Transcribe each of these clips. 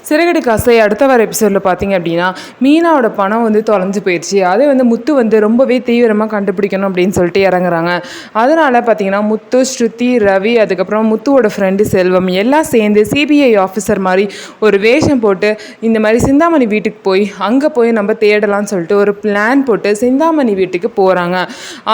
சிறகடி காசை அடுத்த வர எபிசோடில் பார்த்தீங்க அப்படின்னா மீனாவோட பணம் வந்து தொலைஞ்சு போயிடுச்சு. அதை வந்து முத்து வந்து ரொம்பவே தீவிரமாக கண்டுபிடிக்கணும் அப்படின்னு சொல்லிட்டு இறங்குறாங்க. அதனால் பார்த்தீங்கன்னா முத்து, ஸ்ருதி, ரவி, அதுக்கப்புறம் முத்துவோட ஃப்ரெண்டு செல்வம் எல்லாம் சேர்ந்து சிபிஐ ஆஃபீஸர் மாதிரி ஒரு வேஷம் போட்டு இந்த மாதிரி சிந்தாமணி வீட்டுக்கு போய் அங்கே போய் நம்ம தேடலாம்னு சொல்லிட்டு ஒரு பிளான் போட்டு சிந்தாமணி வீட்டுக்கு போகிறாங்க.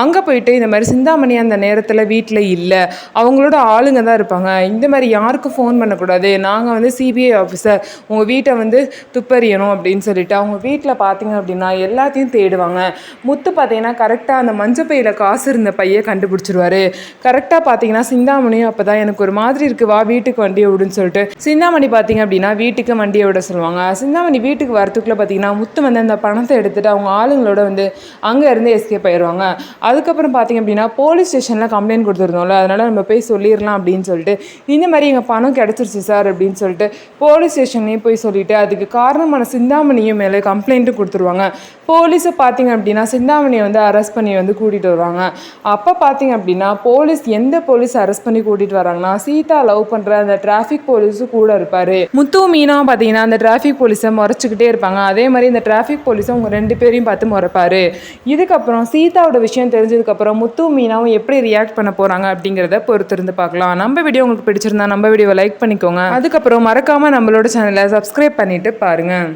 அங்கே போயிட்டு இந்த மாதிரி சிந்தாமணி அந்த நேரத்தில் வீட்டில் இல்லை, அவங்களோட ஆளுங்க தான் இருப்பாங்க. இந்த மாதிரி யாருக்கும் ஃபோன் பண்ணக்கூடாது, நாங்கள் வந்து சிபிஐ ஆஃபீஸர், உங்கள் வீட்டை வந்து துப்பறியணும் அப்படின்னு சொல்லிட்டு அவங்க வீட்டில் பார்த்தீங்க அப்படின்னா எல்லாத்தையும் தேடுவாங்க. முத்து பார்த்தீங்கன்னா கரெக்டாக அந்த மஞ்சப்பையில் காசு இருந்த பையை கண்டுபிடிச்சிருவாரு. கரெக்டாக பார்த்தீங்கன்னா சிந்தாமணியும் அப்போ தான் எனக்கு ஒரு மாதிரி இருக்குது, வா வீட்டுக்கு வண்டியை விடுன்னு சொல்லிட்டு சிந்தாமணி பார்த்தீங்க அப்படின்னா வீட்டுக்கு வண்டியை விட சொல்லுவாங்க. சிந்தாமணி வீட்டுக்கு வரத்துக்குள்ளே பார்த்தீங்கன்னா முத்து வந்து அந்த பணத்தை எடுத்துகிட்டு அவங்க ஆளுங்களோட வந்து அங்கே இருந்து எஸ்கேப் ஆயிடுவாங்க. அதுக்கப்புறம் பார்த்தீங்க அப்படின்னா போலீஸ் ஸ்டேஷனில் கம்ப்ளைண்ட் கொடுத்துருந்தோம்ல, அதனால் நம்ம போய் சொல்லிடலாம் அப்படின்னு சொல்லிட்டு இந்த மாதிரி எங்கள் பணம் கிடச்சிருச்சு சார் அப்படின்னு சொல்லிட்டு போலீஸ் ஸ்டேஷன்லேயும் போய் சொல்லிவிட்டு அதுக்கு காரணமான சிந்தாமணியும் மேலே கம்ப்ளைண்ட்டும் கொடுத்துருவாங்க. போலீஸை பார்த்தீங்க அப்படின்னா சிந்தாமணியை வந்து அரெஸ்ட் பண்ணி வந்து கூட்டிகிட்டு வருவாங்க. அப்போ பார்த்தீங்க அப்படின்னா போலீஸ் எந்த போலீஸ் அரெஸ்ட் பண்ணி கூட்டிகிட்டு வராங்கன்னா சீதா லவ் பண்ணுற அந்த டிராஃபிக் போலீஸும் கூட இருப்பார். முத்து மீனாவும் பார்த்தீங்கன்னா அந்த டிராஃபிக் போலீஸை முறைச்சிக்கிட்டே இருப்பாங்க. அதே மாதிரி இந்த டிராஃபிக் போலீஸை அவங்க ரெண்டு பேரையும் பார்த்து முறைப்பார். இதுக்கப்புறம் சீதாவோட விஷயம் தெரிஞ்சதுக்கப்புறம் முத்து மீனாவும் எப்படி ரியாக்ட் பண்ண போகிறாங்க அப்படிங்கிறத பொறுத்திருந்து பார்க்கலாம். நம்ம வீடியோ உங்களுக்கு பிடிச்சிருந்தா நம்ம வீடியோவை லைக் பண்ணிக்கோங்க. அதுக்கப்புறம் மறக்காமல் நம்மளோட சேனலை சப்ஸ்கிரைப் பண்ணிட்டு பாருங்கள்.